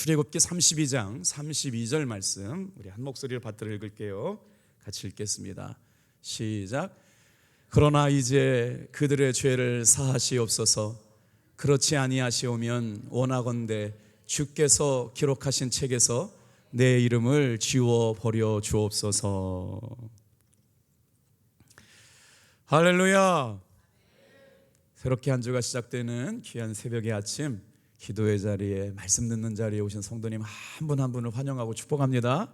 출애굽기 32장 32절 말씀 우리 한 목소리로 받들어 읽을게요. 같이 읽겠습니다. 시작. 그러나 이제 그들의 죄를 사하시옵소서. 그렇지 아니하시오면 원하건대 주께서 기록하신 책에서 내 이름을 지워 버려 주옵소서. 할렐루야. 새롭게 한 주가 시작되는 귀한 새벽의 아침, 기도의 자리에, 말씀 듣는 자리에 오신 성도님 한 분 한 분을 환영하고 축복합니다.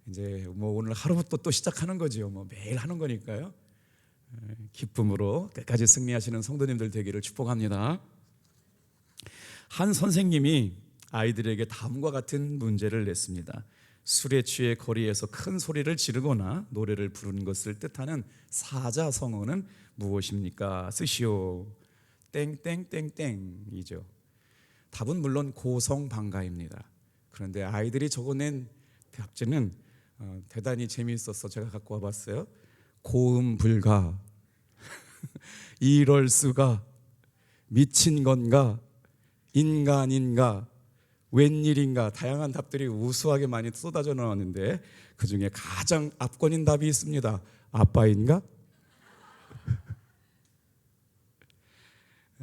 이제 오늘 하루부터 또 시작하는 거지요. 매일 하는 거니까요. 기쁨으로 끝까지 승리하시는 성도님들 되기를 축복합니다. 한 선생님이 아이들에게 다음과 같은 문제를 냈습니다. 술에 취해 거리에서 큰 소리를 지르거나 노래를 부르는 것을 뜻하는 사자성어는 무엇입니까? 쓰시오. 땡땡땡땡이죠. 답은 물론 고성방가입니다. 그런데 아이들이 적어낸 답지는 대단히 재미있어서 제가 갖고 와봤어요. 고음불가, 이럴 수가, 미친 건가, 인간인가, 웬일인가, 다양한 답들이 우수하게 많이 쏟아져 나왔는데 그 중에 가장 압권인 답이 있습니다. 아빠인가?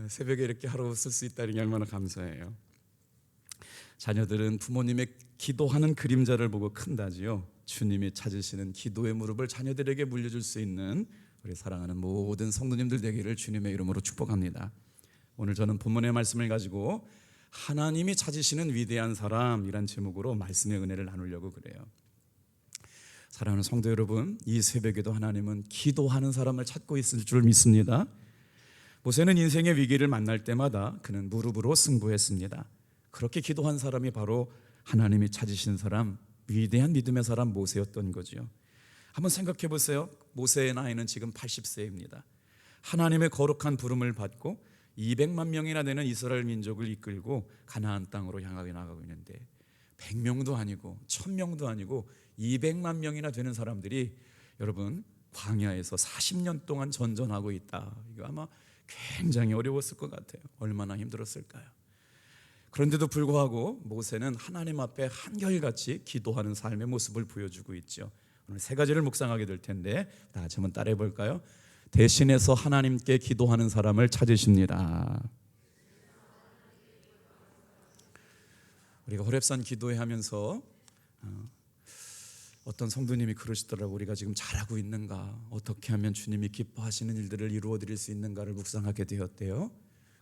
새벽에 이렇게 하루 쓸 수 있다는 게 얼마나 감사해요. 자녀들은 부모님의 기도하는 그림자를 보고 큰다지요. 주님이 찾으시는 기도의 무릎을 자녀들에게 물려줄 수 있는 우리 사랑하는 모든 성도님들 되기를 주님의 이름으로 축복합니다. 오늘 저는 본문의 말씀을 가지고 하나님이 찾으시는 위대한 사람이란 제목으로 말씀의 은혜를 나누려고 그래요. 사랑하는 성도 여러분, 이 새벽에도 하나님은 기도하는 사람을 찾고 있을 줄 믿습니다. 모세는 인생의 위기를 만날 때마다 그는 무릎으로 승부했습니다. 그렇게 기도한 사람이 바로 하나님이 찾으신 사람, 위대한 믿음의 사람 모세였던 거죠. 한번 생각해 보세요. 모세의 나이는 지금 80세입니다. 하나님의 거룩한 부름을 받고 200만 명이나 되는 이스라엘 민족을 이끌고 가나안 땅으로 향하게 나가고 있는데 100명도 아니고 1000명도 아니고 200만 명이나 되는 사람들이 여러분 광야에서 40년 동안 전전하고 있다. 이거 아마 굉장히 어려웠을 것 같아요. 얼마나 힘들었을까요? 그런데도 불구하고 모세는 하나님 앞에 한결같이 기도하는 삶의 모습을 보여주고 있죠. 오늘 세 가지를 묵상하게 될 텐데 다 같이 한번 따라해 볼까요? 대신해서 하나님께 기도하는 사람을 찾으십니다. 우리가 호렙산 기도회 하면서 어떤 성도님이 그러시더라고요. 우리가 지금 잘하고 있는가, 어떻게 하면 주님이 기뻐하시는 일들을 이루어 드릴 수 있는가를 묵상하게 되었대요.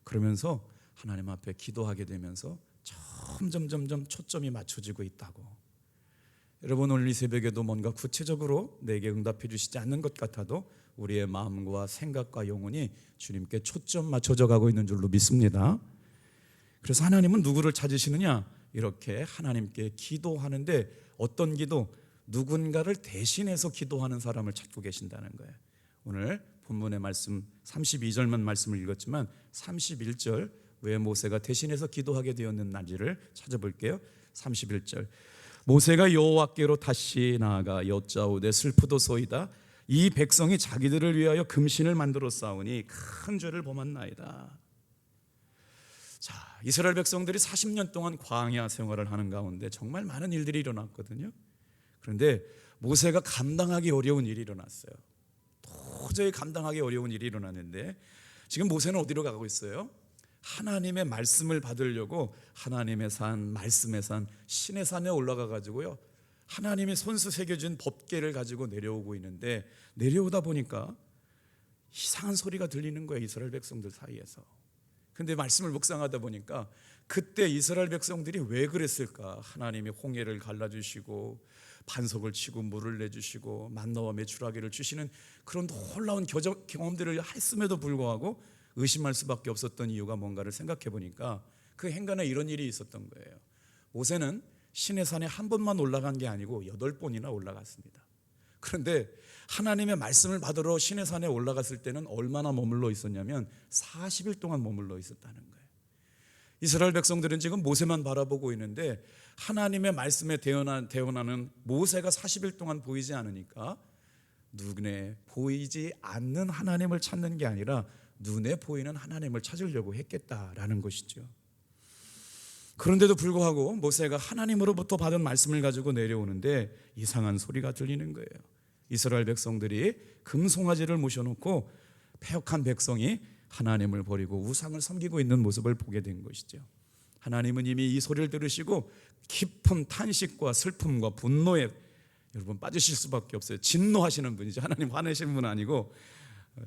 그러면서 하나님 앞에 기도하게 되면서 점점 초점이 맞춰지고 있다고. 여러분 오늘 이 새벽에도 뭔가 구체적으로 내게 응답해 주시지 않는 것 같아도 우리의 마음과 생각과 영혼이 주님께 초점 맞춰져 가고 있는 줄로 믿습니다. 그래서 하나님은 누구를 찾으시느냐? 이렇게 하나님께 기도하는데 어떤 기도? 누군가를 대신해서 기도하는 사람을 찾고 계신다는 거예요. 오늘 본문의 말씀 32절만 말씀을 읽었지만 31절 왜 모세가 대신해서 기도하게 되었는지를 찾아볼게요. 31절 모세가 여호와께로 다시 나아가 여짜오되 슬프도소이다. 이 백성이 자기들을 위하여 금신을 만들어 쌓으니 큰 죄를 범한나이다. 자, 이스라엘 백성들이 40년 동안 광야 생활을 하는 가운데 정말 많은 일들이 일어났거든요. 그런데 모세가 감당하기 어려운 일이 일어났어요. 도저히 감당하기 어려운 일이 일어났는데 지금 모세는 어디로 가고 있어요? 하나님의 말씀을 받으려고 하나님의 산, 말씀의 산, 신의 산에 올라가 가지고요 하나님이 손수 새겨준 법궤를 가지고 내려오고 있는데 내려오다 보니까 이상한 소리가 들리는 거예요. 이스라엘 백성들 사이에서. 근데 말씀을 묵상하다 보니까 그때 이스라엘 백성들이 왜 그랬을까? 하나님이 홍해를 갈라주시고 반석을 치고 물을 내주시고 만나와 메추라기를 주시는 그런 놀라운 경험들을 했음에도 불구하고 의심할 수밖에 없었던 이유가 뭔가를 생각해 보니까 그 행간에 이런 일이 있었던 거예요. 모세는 신의 산에 한 번만 올라간 게 아니고 8번이나 올라갔습니다. 그런데 하나님의 말씀을 받으러 신의 산에 올라갔을 때는 얼마나 머물러 있었냐면 40일 동안 머물러 있었다는 거예요. 이스라엘 백성들은 지금 모세만 바라보고 있는데 하나님의 말씀에 대언하는 모세가 40일 동안 보이지 않으니까 눈에 보이지 않는 하나님을 찾는 게 아니라 눈에 보이는 하나님을 찾으려고 했겠다라는 것이죠. 그런데도 불구하고 모세가 하나님으로부터 받은 말씀을 가지고 내려오는데 이상한 소리가 들리는 거예요. 이스라엘 백성들이 금송아지를 모셔놓고 패역한 백성이 하나님을 버리고 우상을 섬기고 있는 모습을 보게 된 것이죠. 하나님은 이미 이 소리를 들으시고 깊은 탄식과 슬픔과 분노에 여러분 빠지실 수밖에 없어요. 진노하시는 분이죠. 하나님 화내시는 분은 아니고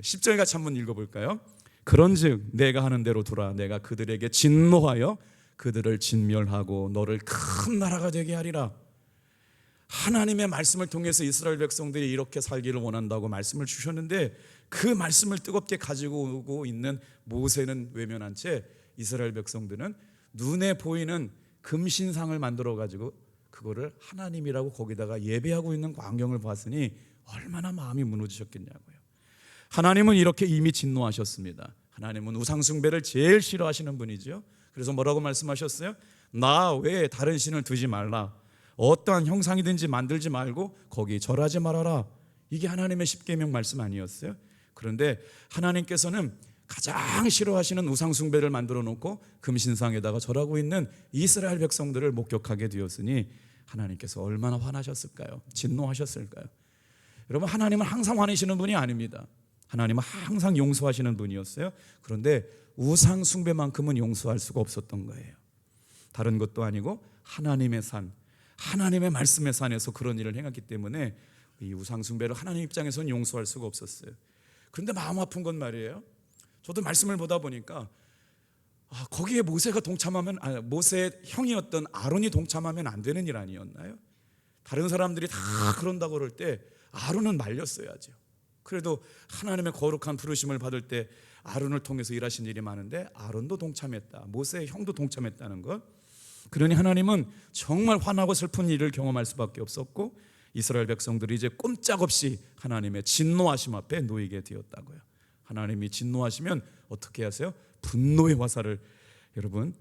10절 같이 한번 읽어볼까요? 그런즉 내가 하는 대로 두라. 내가 그들에게 진노하여 그들을 진멸하고 너를 큰 나라가 되게 하리라. 하나님의 말씀을 통해서 이스라엘 백성들이 이렇게 살기를 원한다고 말씀을 주셨는데 그 말씀을 뜨겁게 가지고 오고 있는 모세는 외면한 채 이스라엘 백성들은 눈에 보이는 금신상을 만들어 가지고 그거를 하나님이라고 거기다가 예배하고 있는 광경을 봤으니 얼마나 마음이 무너지셨겠냐고요. 하나님은 이렇게 이미 진노하셨습니다. 하나님은 우상숭배를 제일 싫어하시는 분이죠. 그래서 뭐라고 말씀하셨어요? 나 외에 다른 신을 두지 말라. 어떠한 형상이든지 만들지 말고 거기 절하지 말아라. 이게 하나님의 십계명 말씀 아니었어요? 그런데 하나님께서는 가장 싫어하시는 우상숭배를 만들어 놓고 금신상에다가 절하고 있는 이스라엘 백성들을 목격하게 되었으니 하나님께서 얼마나 화나셨을까요? 진노하셨을까요? 여러분, 하나님은 항상 화내시는 분이 아닙니다. 하나님은 항상 용서하시는 분이었어요. 그런데 우상숭배만큼은 용서할 수가 없었던 거예요. 다른 것도 아니고 하나님의 산, 하나님의 말씀의 산에서 그런 일을 행했기 때문에 이 우상숭배를 하나님 입장에서는 용서할 수가 없었어요. 그런데 마음 아픈 건 말이에요. 저도 말씀을 보다 보니까 거기에 모세가 동참하면 모세의 형이었던 아론이 동참하면 안 되는 일 아니었나요? 다른 사람들이 다 그런다고 그럴 때 아론은 말렸어야죠. 그래도 하나님의 거룩한 부르심을 받을 때 아론을 통해서 일하신 일이 많은데 아론도 동참했다. 모세의 형도 동참했다는 것. 그러니 하나님은 정말 화나고 슬픈 일을 경험할 수밖에 없었고 이스라엘 백성들이 이제 꼼짝없이 하나님의 진노하심 앞에 놓이게 되었다고요. 하나님이 진노하시면 어떻게 하세요? 분노의 화살을 여러분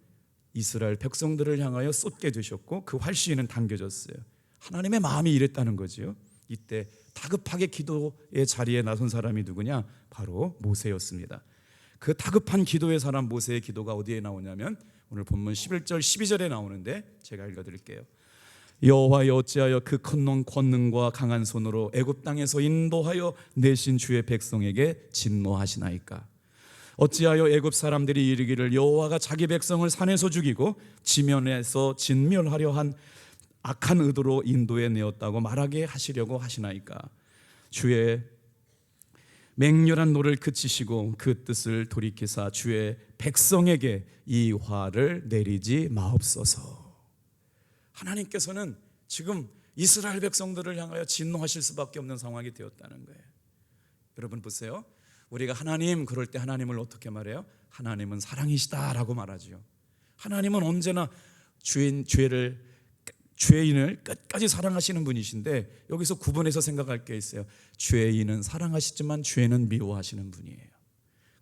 이스라엘 백성들을 향하여 쏟게 되셨고 그 활시위는 당겨졌어요. 하나님의 마음이 이랬다는 거지요. 이때 다급하게 기도의 자리에 나선 사람이 누구냐? 바로 모세였습니다. 그 다급한 기도의 사람 모세의 기도가 어디에 나오냐면 오늘 본문 11절 12절에 나오는데 제가 읽어드릴게요. 여호와여 어찌하여 그 큰 권능과 강한 손으로 애굽 땅에서 인도하여 내신 주의 백성에게 진노하시나이까? 어찌하여 애굽 사람들이 이르기를 여호와가 자기 백성을 산에서 죽이고 지면에서 진멸하려 한 악한 의도로 인도해 내었다고 말하게 하시려고 하시나이까? 주의 맹렬한 노를 그치시고 그 뜻을 돌이키사 주의 백성에게 이 화를 내리지 마옵소서. 하나님께서는 지금 이스라엘 백성들을 향하여 진노하실 수밖에 없는 상황이 되었다는 거예요. 여러분 보세요. 우리가 하나님 그럴 때 하나님을 어떻게 말해요? 하나님은 사랑이시다라고 말하죠. 하나님은 언제나 죄인을 끝까지 사랑하시는 분이신데 여기서 구분해서 생각할 게 있어요. 죄인은 사랑하시지만 죄는 미워하시는 분이에요.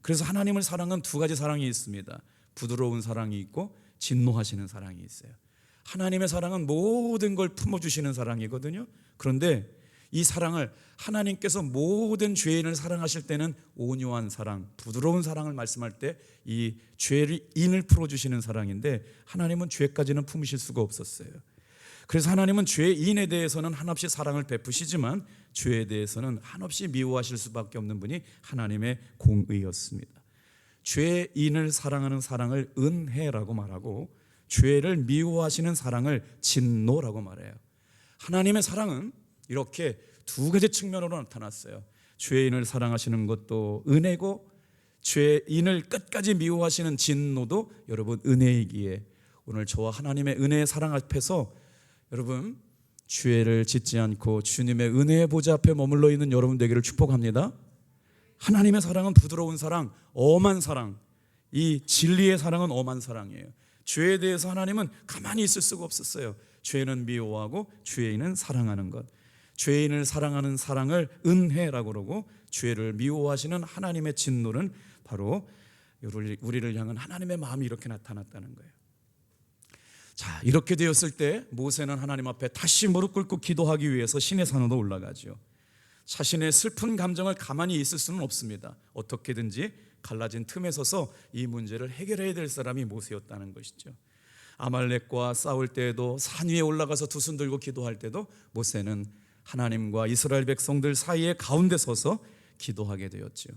그래서 하나님을 사랑은 두 가지 사랑이 있습니다. 부드러운 사랑이 있고 진노하시는 사랑이 있어요. 하나님의 사랑은 모든 걸 품어주시는 사랑이거든요. 그런데 이 사랑을 하나님께서 모든 죄인을 사랑하실 때는 온유한 사랑, 부드러운 사랑을 말씀할 때 이 죄인을 풀어주시는 사랑인데 하나님은 죄까지는 품으실 수가 없었어요. 그래서 하나님은 죄인에 대해서는 한없이 사랑을 베푸시지만 죄에 대해서는 한없이 미워하실 수밖에 없는 분이 하나님의 공의였습니다. 죄인을 사랑하는 사랑을 은혜라고 말하고 죄를 미워하시는 사랑을 진노라고 말해요. 하나님의 사랑은 이렇게 두 가지 측면으로 나타났어요. 죄인을 사랑하시는 것도 은혜고 죄인을 끝까지 미워하시는 진노도 여러분 은혜이기에 오늘 저와 하나님의 은혜의 사랑 앞에서 여러분 죄를 짓지 않고 주님의 은혜의 보좌 앞에 머물러 있는 여러분 되기를 축복합니다. 하나님의 사랑은 부드러운 사랑, 엄한 사랑, 이 진리의 사랑은 엄한 사랑이에요. 죄에 대해서 하나님은 가만히 있을 수가 없었어요. 죄는 미워하고 죄인은 사랑하는 것, 죄인을 사랑하는 사랑을 은혜라고 그러고 죄를 미워하시는 하나님의 진노는 바로 우리를 향한 하나님의 마음이 이렇게 나타났다는 거예요. 자, 이렇게 되었을 때 모세는 하나님 앞에 다시 무릎 꿇고 기도하기 위해서 신의 산으로 올라가죠. 자신의 슬픈 감정을 가만히 있을 수는 없습니다. 어떻게든지 갈라진 틈에 서서 이 문제를 해결해야 될 사람이 모세였다는 것이죠. 아말렉과 싸울 때에도 산 위에 올라가서 두 손 들고 기도할 때도 모세는 하나님과 이스라엘 백성들 사이에 가운데 서서 기도하게 되었지요.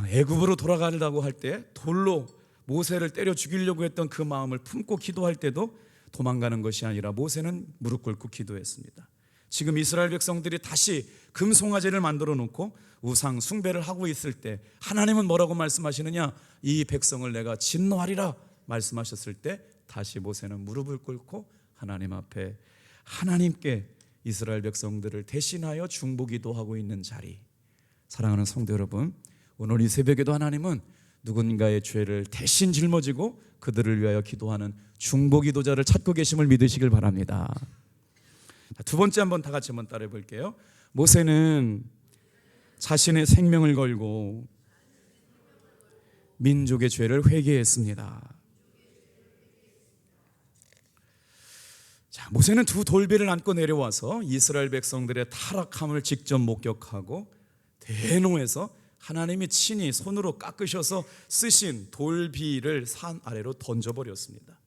애굽으로 돌아가려고 할 때 돌로 모세를 때려 죽이려고 했던 그 마음을 품고 기도할 때도 도망가는 것이 아니라 모세는 무릎 꿇고 기도했습니다. 지금 이스라엘 백성들이 다시 금송아지를 만들어 놓고 우상 숭배를 하고 있을 때 하나님은 뭐라고 말씀하시느냐? 이 백성을 내가 진노하리라 말씀하셨을 때 다시 모세는 무릎을 꿇고 하나님 앞에 하나님께 이스라엘 백성들을 대신하여 중보기도하고 있는 자리. 사랑하는 성도 여러분, 오늘 이 새벽에도 하나님은 누군가의 죄를 대신 짊어지고 그들을 위하여 기도하는 중보기도자를 찾고 계심을 믿으시길 바랍니다. 두 번째 한번 다 같이 한번 따라해 볼게요. 모세는 자신의 생명을 걸고 민족의 죄를 회개했습니다. 자, 모세는 두 돌비를 안고 내려와서 이스라엘 백성들의 타락함을 직접 목격하고 대노해서 하나님이 친히 손으로 깎으셔서 쓰신 돌비를 산 아래로 던져버렸습니다.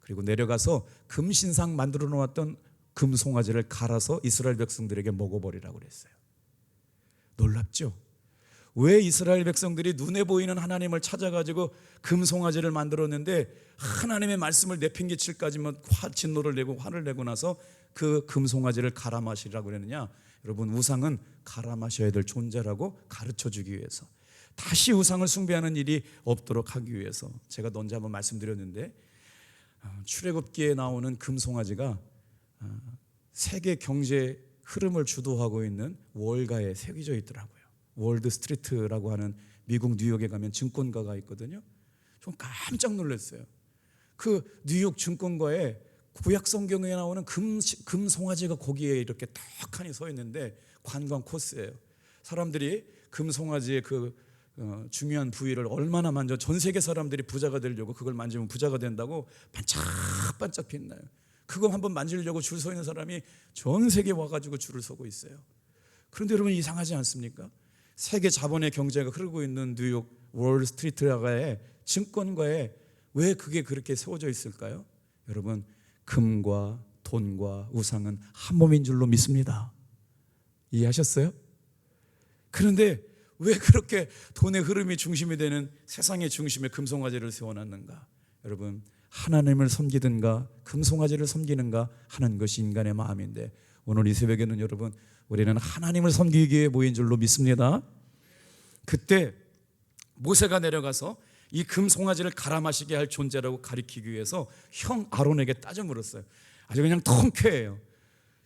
그리고 내려가서 금신상 만들어 놓았던 금송아지를 갈아서 이스라엘 백성들에게 먹어버리라고 그랬어요. 놀랍죠? 왜 이스라엘 백성들이 눈에 보이는 하나님을 찾아가지고 금송아지를 만들었는데 하나님의 말씀을 내팽개칠까지만 진노를 내고 화를 내고 나서 그 금송아지를 갈아 마시라고 그랬느냐? 여러분, 우상은 갈아 마셔야 될 존재라고 가르쳐주기 위해서, 다시 우상을 숭배하는 일이 없도록 하기 위해서. 제가 언제 한번 말씀드렸는데 출애굽기에 나오는 금송아지가 세계 경제 흐름을 주도하고 있는 월가에 새겨져 있더라고요. 월드 스트리트라고 하는 미국 뉴욕에 가면 증권가가 있거든요. 좀 깜짝 놀랐어요. 그 뉴욕 증권가에 구약 성경에 나오는 금송아지가 거기에 이렇게 탁하니 서 있는데 관광 코스예요. 사람들이 금송아지의 그 중요한 부위를 얼마나 만져, 전 세계 사람들이 부자가 되려고 그걸 만지면 부자가 된다고 반짝반짝 빛나요. 그거 한번 만지려고 줄 서 있는 사람이 전 세계 와가지고 줄을 서고 있어요. 그런데 여러분, 이상하지 않습니까? 세계 자본의 경제가 흐르고 있는 뉴욕 월드 스트리트가의 증권가에 왜 그게 그렇게 세워져 있을까요? 여러분, 금과 돈과 우상은 한 몸인 줄로 믿습니다. 이해하셨어요? 그런데 왜 그렇게 돈의 흐름이 중심이 되는 세상의 중심에 금송아지를 세워놨는가? 여러분, 하나님을 섬기든가 금송아지를 섬기는가 하는 것이 인간의 마음인데, 오늘 이 새벽에는 여러분, 우리는 하나님을 섬기기 위해 모인 줄로 믿습니다. 그때 모세가 내려가서 이 금송아지를 갈아 마시게 할 존재라고 가리키기 위해서 형 아론에게 따져 물었어요. 아주 그냥 통쾌해요.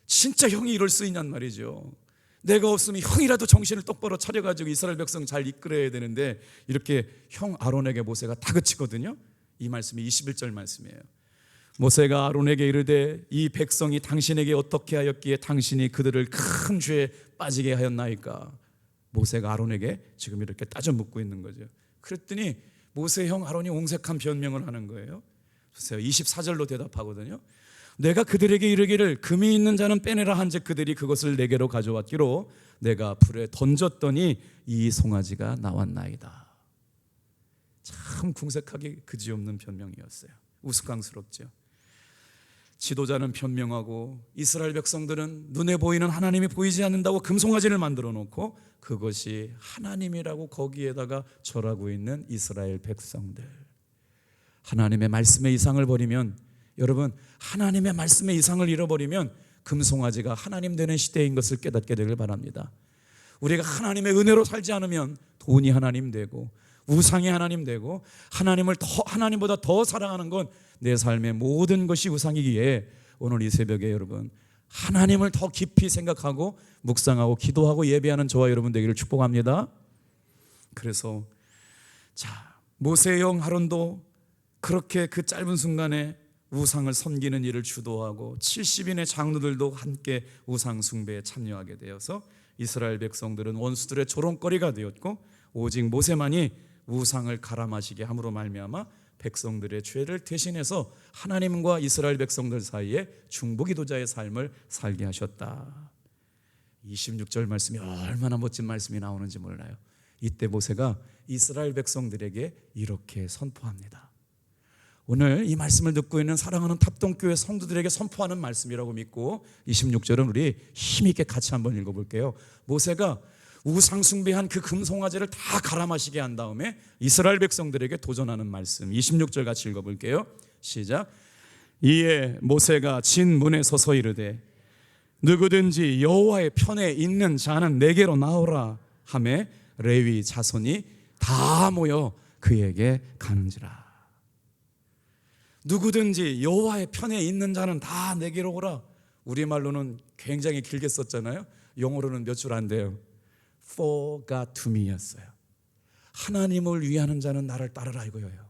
진짜 형이 이럴 수 있냔 말이죠. 내가 없으면 형이라도 정신을 똑바로 차려가지고 이스라엘 백성 잘 이끌어야 되는데, 이렇게 형 아론에게 모세가 다그치거든요. 이 말씀이 21절 말씀이에요. 모세가 아론에게 이르되 이 백성이 당신에게 어떻게 하였기에 당신이 그들을 큰 죄에 빠지게 하였나이까? 모세가 아론에게 지금 이렇게 따져 묻고 있는 거죠. 그랬더니 모세 형 아론이 옹색한 변명을 하는 거예요. 보세요, 24절로 대답하거든요. 내가 그들에게 이르기를 금이 있는 자는 빼내라 한즉 그들이 그것을 내게로 가져왔기로 내가 불에 던졌더니 이 송아지가 나왔나이다. 참 궁색하게 그지없는 변명이었어요. 우스꽝스럽죠. 지도자는 변명하고 이스라엘 백성들은 눈에 보이는 하나님이 보이지 않는다고 금송아지를 만들어 놓고 그것이 하나님이라고 거기에다가 절하고 있는 이스라엘 백성들. 하나님의 말씀의 이상을 버리면, 여러분, 하나님의 말씀의 이상을 잃어버리면 금송아지가 하나님 되는 시대인 것을 깨닫게 되길 바랍니다. 우리가 하나님의 은혜로 살지 않으면 돈이 하나님 되고 우상이 하나님 되고, 하나님보다 더 사랑하는 건 내 삶의 모든 것이 우상이기에 오늘 이 새벽에 여러분, 하나님을 더 깊이 생각하고 묵상하고 기도하고 예배하는 저와 여러분 되기를 축복합니다. 그래서 모세의 형 아론도 그렇게 그 짧은 순간에 우상을 섬기는 일을 주도하고 70인의 장로들도 함께 우상 숭배에 참여하게 되어서 이스라엘 백성들은 원수들의 조롱거리가 되었고, 오직 모세만이 우상을 갈아 마시게 함으로 말미암아 백성들의 죄를 대신해서 하나님과 이스라엘 백성들 사이에 중보기도자의 삶을 살게 하셨다. 26절 말씀이 얼마나 멋진 말씀이 나오는지 몰라요. 이때 모세가 이스라엘 백성들에게 이렇게 선포합니다. 오늘 이 말씀을 듣고 있는 사랑하는 탑동교회 성도들에게 선포하는 말씀이라고 믿고 26절은 우리 힘있게 같이 한번 읽어볼게요. 모세가 우상 숭배한 그 금송아지를 다 갈아 마시게 한 다음에 이스라엘 백성들에게 도전하는 말씀, 26절 같이 읽어볼게요. 시작. 이에 모세가 진 문에 서서 이르되 누구든지 여호와의 편에 있는 자는 내게로 나오라 하매 레위 자손이 다 모여 그에게 가는지라. 누구든지 여호와의 편에 있는 자는 다 내게로 오라. 우리말로는 굉장히 길게 썼잖아요. 영어로는 몇 줄 안 돼요. For God to me였어요. 하나님을 위하는 자는 나를 따르라 이거예요.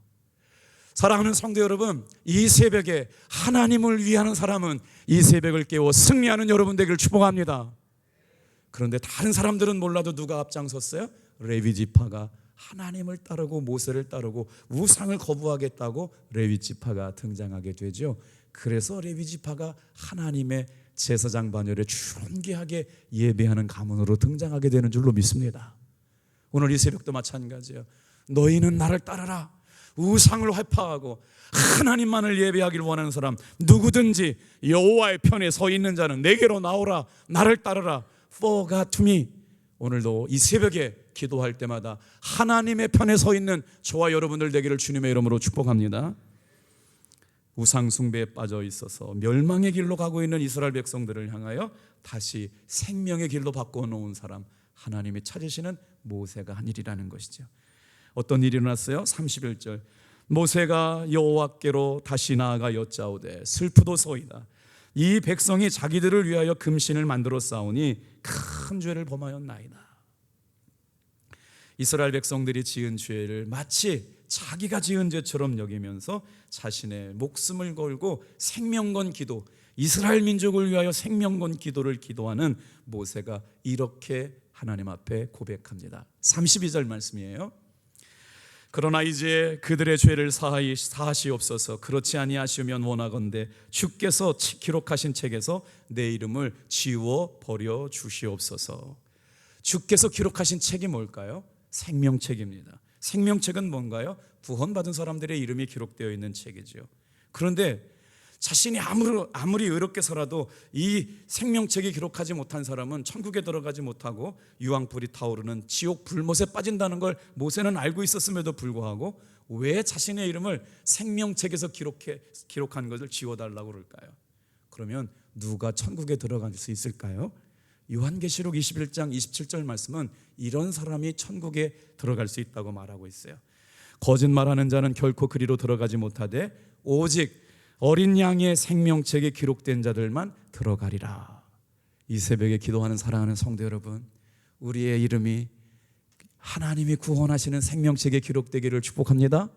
사랑하는 성도 여러분, 이 새벽에 하나님을 위하는 사람은 이 새벽을 깨워 승리하는 여러분 되기를 축복합니다. 그런데 다른 사람들은 몰라도 누가 앞장섰어요? 레위 지파가 하나님을 따르고 모세를 따르고 우상을 거부하겠다고 레위 지파가 등장하게 되죠. 그래서 레위 지파가 하나님의 제사장 반열에 존귀하게 예배하는 가문으로 등장하게 되는 줄로 믿습니다. 오늘 이 새벽도 마찬가지예요. 너희는 나를 따르라. 우상을 회파하고 하나님만을 예배하기를 원하는 사람, 누구든지 여호와의 편에 서 있는 자는 내게로 나오라. 나를 따르라. For God to me. 오늘도 이 새벽에 기도할 때마다 하나님의 편에 서 있는 저와 여러분들 되기를 주님의 이름으로 축복합니다. 우상 숭배에 빠져 있어서 멸망의 길로 가고 있는 이스라엘 백성들을 향하여 다시 생명의 길로 바꿔놓은 사람, 하나님이 찾으시는 모세가 한 일이라는 것이죠. 어떤 일이 일어났어요? 31절. 모세가 여호와께로 다시 나아가 여짜오되 슬프도소이다. 이 백성이 자기들을 위하여 금신을 만들어 싸우니 큰 죄를 범하였나이다. 이스라엘 백성들이 지은 죄를 마치 자기가 지은 죄처럼 여기면서 자신의 목숨을 걸고 생명 건 기도, 이스라엘 민족을 위하여 생명 건 기도를 기도하는 모세가 이렇게 하나님 앞에 고백합니다. 32절 말씀이에요. 그러나 이제 그들의 죄를 사하시옵소서. 그렇지 아니하시면 원하건대 주께서 기록하신 책에서 내 이름을 지워 버려 주시옵소서. 주께서 기록하신 책이 뭘까요? 생명책입니다. 생명책은 뭔가요? 구원받은 사람들의 이름이 기록되어 있는 책이죠. 그런데 자신이 아무리 의롭게 살아도 이 생명책이 기록하지 못한 사람은 천국에 들어가지 못하고 유황불이 타오르는 지옥 불못에 빠진다는 걸 모세는 알고 있었음에도 불구하고 왜 자신의 이름을 생명책에서 기록한 것을 지워달라고 그럴까요? 그러면 누가 천국에 들어갈 수 있을까요? 요한계시록 21장 27절 말씀은 이런 사람이 천국에 들어갈 수 있다고 말하고 있어요. 거짓말하는 자는 결코 그리로 들어가지 못하되 오직 어린 양의 생명책에 기록된 자들만 들어가리라. 이 새벽에 기도하는 사랑하는 성도 여러분, 우리의 이름이 하나님이 구원하시는 생명책에 기록되기를 축복합니다.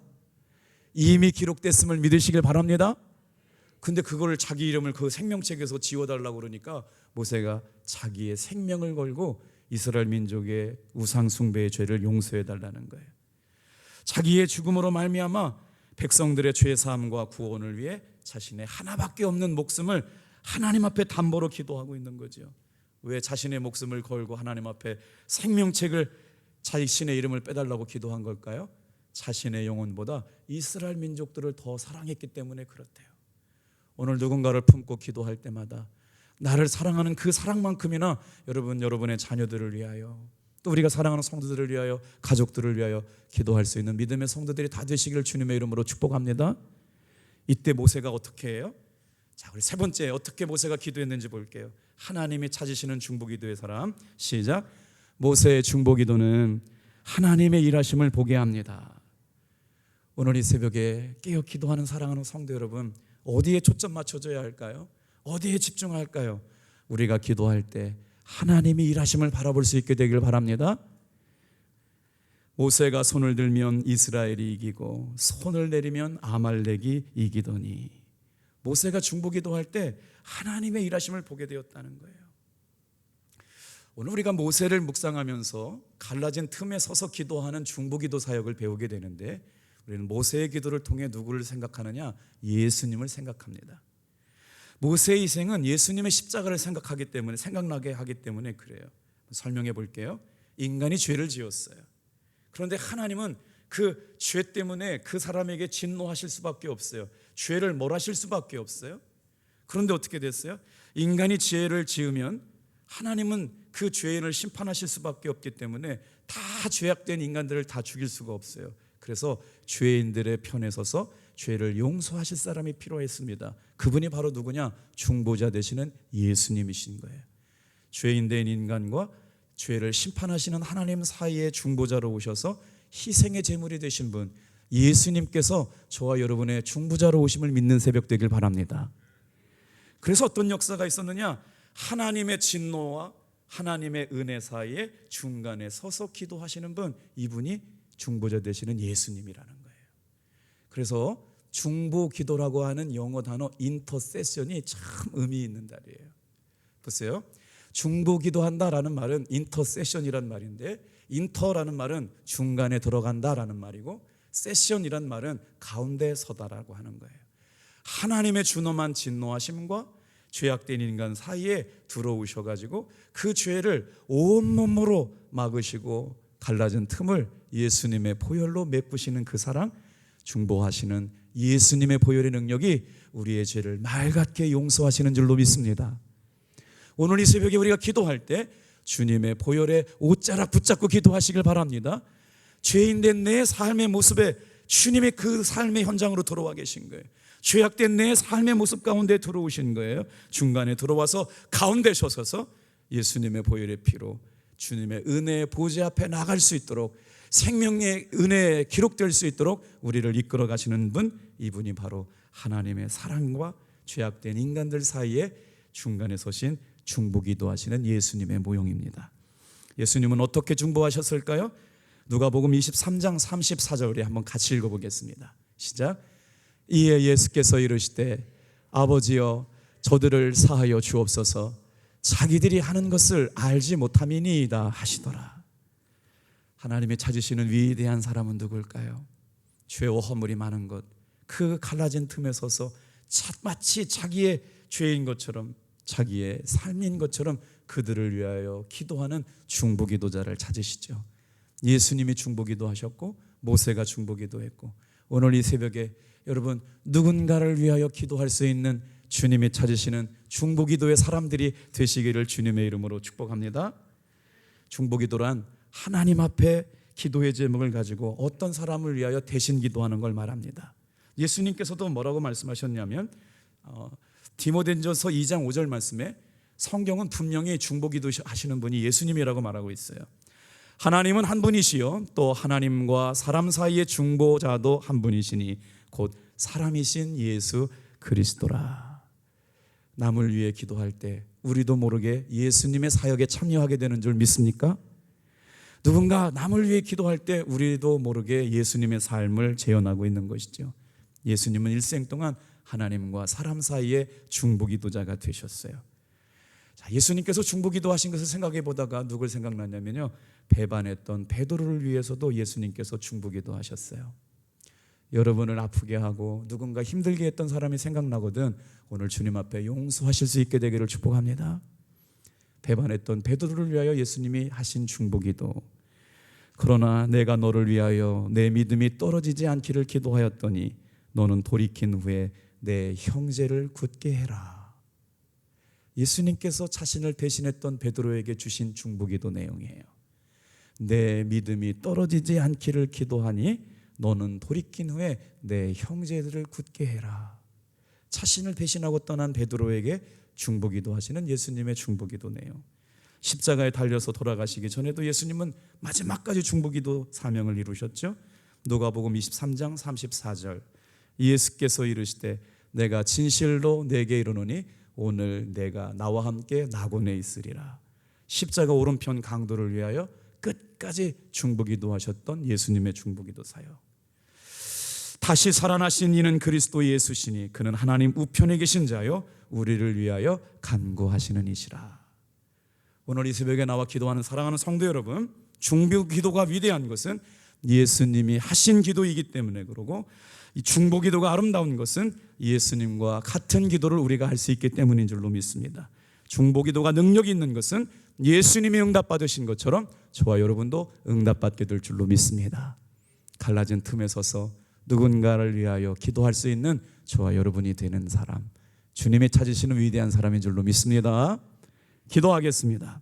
이미 기록됐음을 믿으시길 바랍니다. 근데 그걸 자기 이름을 그 생명책에서 지워달라고 그러니까 모세가 자기의 생명을 걸고 이스라엘 민족의 우상 숭배의 죄를 용서해달라는 거예요. 자기의 죽음으로 말미암아 백성들의 죄 사함과 구원을 위해 자신의 하나밖에 없는 목숨을 하나님 앞에 담보로 기도하고 있는 거죠. 왜 자신의 목숨을 걸고 하나님 앞에 생명책을 자신의 이름을 빼달라고 기도한 걸까요? 자신의 영혼보다 이스라엘 민족들을 더 사랑했기 때문에 그렇대요. 오늘 누군가를 품고 기도할 때마다 나를 사랑하는 그 사랑만큼이나 여러분의 자녀들을 위하여, 또 우리가 사랑하는 성도들을 위하여, 가족들을 위하여 기도할 수 있는 믿음의 성도들이 다 되시기를 주님의 이름으로 축복합니다. 이때 모세가 어떻게 해요? 자, 우리 세 번째 어떻게 모세가 기도했는지 볼게요. 하나님이 찾으시는 중보기도의 사람, 시작. 모세의 중보기도는 하나님의 일하심을 보게 합니다. 오늘 이 새벽에 깨어 기도하는 사랑하는 성도 여러분, 어디에 초점 맞춰줘야 할까요? 어디에 집중할까요? 우리가 기도할 때 하나님이 일하심을 바라볼 수 있게 되길 바랍니다. 모세가 손을 들면 이스라엘이 이기고 손을 내리면 아말렉이 이기더니, 모세가 중보기도할 때 하나님의 일하심을 보게 되었다는 거예요. 오늘 우리가 모세를 묵상하면서 갈라진 틈에 서서 기도하는 중보기도 사역을 배우게 되는데, 우리는 모세의 기도를 통해 누구를 생각하느냐? 예수님을 생각합니다. 모세의 희생은 예수님의 십자가를 생각나게 하기 때문에 그래요. 설명해 볼게요. 인간이 죄를 지었어요. 그런데 하나님은 그 죄 때문에 그 사람에게 진노하실 수밖에 없어요. 죄를 몰아실 수밖에 없어요. 그런데 어떻게 됐어요? 인간이 죄를 지으면 하나님은 그 죄인을 심판하실 수밖에 없기 때문에 다 죄악된 인간들을 다 죽일 수가 없어요. 그래서 죄인들의 편에 서서 죄를 용서하실 사람이 필요했습니다. 그분이 바로 누구냐? 중보자 되시는 예수님이신 거예요. 죄인 된 인간과 죄를 심판하시는 하나님 사이의 중보자로 오셔서 희생의 제물이 되신 분, 예수님께서 저와 여러분의 중보자로 오심을 믿는 새벽 되길 바랍니다. 그래서 어떤 역사가 있었느냐? 하나님의 진노와 하나님의 은혜 사이에 중간에 서서 기도하시는 분, 이분이 중보자 되시는 예수님이라는 거예요. 그래서 중보 기도라고 하는 영어 단어 인터세션이 참 의미 있는 단어예요. 보세요. 중보 기도한다라는 말은 인터세션이란 말인데, 인터라는 말은 중간에 들어간다라는 말이고, 세션이란 말은 가운데 서다라고 하는 거예요. 하나님의 준엄한 진노하심과 죄악된 인간 사이에 들어오셔가지고 그 죄를 온몸으로 막으시고 갈라진 틈을 예수님의 보혈로 메꾸시는 그 사랑, 중보하시는 예수님의 보혈의 능력이 우리의 죄를 맑게 용서하시는 줄로 믿습니다. 오늘 이 새벽에 우리가 기도할 때 주님의 보혈에 옷자락 붙잡고 기도하시길 바랍니다. 죄인된 내 삶의 모습에 주님의 그 삶의 현장으로 들어와 계신 거예요. 죄악된 내 삶의 모습 가운데 들어오신 거예요. 중간에 들어와서 가운데 서셔서 예수님의 보혈의 피로 주님의 은혜의 보좌 앞에 나갈 수 있도록, 생명의 은혜에 기록될 수 있도록 우리를 이끌어 가시는 분, 이분이 바로 하나님의 사랑과 죄악된 인간들 사이에 중간에 서신 중보기도 하시는 예수님의 모형입니다. 예수님은 어떻게 중보하셨을까요? 누가복음 23장 34절에 한번 같이 읽어보겠습니다. 시작. 이에 예수께서 이르시되 아버지여 저들을 사하여 주옵소서 자기들이 하는 것을 알지 못함이니이다 하시더라. 하나님이 찾으시는 위대한 사람은 누굴까요? 죄와 허물이 많은 것, 그 갈라진 틈에 서서 마치 자기의 죄인 것처럼, 자기의 삶인 것처럼 그들을 위하여 기도하는 중보기도자를 찾으시죠. 예수님이 중보기도 하셨고 모세가 중보기도 했고, 오늘 이 새벽에 여러분 누군가를 위하여 기도할 수 있는 주님이 찾으시는 중보기도의 사람들이 되시기를 주님의 이름으로 축복합니다. 중보기도란 하나님 앞에 기도의 제목을 가지고 어떤 사람을 위하여 대신 기도하는 걸 말합니다. 예수님께서도 뭐라고 말씀하셨냐면 디모데전서 2장 5절 말씀에 성경은 분명히 중보기도 하시는 분이 예수님이라고 말하고 있어요. 하나님은 한 분이시요 또 하나님과 사람 사이의 중보자도 한 분이시니 곧 사람이신 예수 그리스도라. 남을 위해 기도할 때 우리도 모르게 예수님의 사역에 참여하게 되는 줄 믿습니까? 누군가 남을 위해 기도할 때 우리도 모르게 예수님의 삶을 재현하고 있는 것이죠. 예수님은 일생 동안 하나님과 사람 사이의 중보기도자가 되셨어요. 자, 예수님께서 중보기도 하신 것을 생각해 보다가 누굴 생각났냐면요, 배반했던 베드로를 위해서도 예수님께서 중보기도 하셨어요. 여러분을 아프게 하고 누군가 힘들게 했던 사람이 생각나거든 오늘 주님 앞에 용서하실 수 있게 되기를 축복합니다. 배반했던 베드로를 위하여 예수님이 하신 중보기도. 그러나 내가 너를 위하여 내 믿음이 떨어지지 않기를 기도하였더니 너는 돌이킨 후에 내 형제를 굳게 해라. 예수님께서 자신을 대신했던 베드로에게 주신 중보기도 내용이에요. 내 믿음이 떨어지지 않기를 기도하니 너는 돌이킨 후에 내 형제들을 굳게 해라. 자신을 대신하고 떠난 베드로에게 중보기도 하시는 예수님의 중보기도 내용. 십자가에 달려서 돌아가시기 전에도 예수님은 마지막까지 중보기도 사명을 이루셨죠. 누가복음 23장 34절 예수께서 이르시되 내가 진실로 내게 이르노니 오늘 내가 나와 함께 낙원에 있으리라. 십자가 오른편 강도를 위하여 끝까지 중보기도 하셨던 예수님의 중보기도 사역. 다시 살아나신 이는 그리스도 예수시니 그는 하나님 우편에 계신 자요 우리를 위하여 간구하시는 이시라. 오늘 이 새벽에 나와 기도하는 사랑하는 성도 여러분, 중보기도가 위대한 것은 예수님이 하신 기도이기 때문에 그러고, 이 중보기도가 아름다운 것은 예수님과 같은 기도를 우리가 할 수 있기 때문인 줄로 믿습니다. 중보기도가 능력이 있는 것은 예수님이 응답받으신 것처럼 저와 여러분도 응답받게 될 줄로 믿습니다. 갈라진 틈에 서서 누군가를 위하여 기도할 수 있는 저와 여러분이 되는 사람, 주님이 찾으시는 위대한 사람인 줄로 믿습니다. 기도하겠습니다.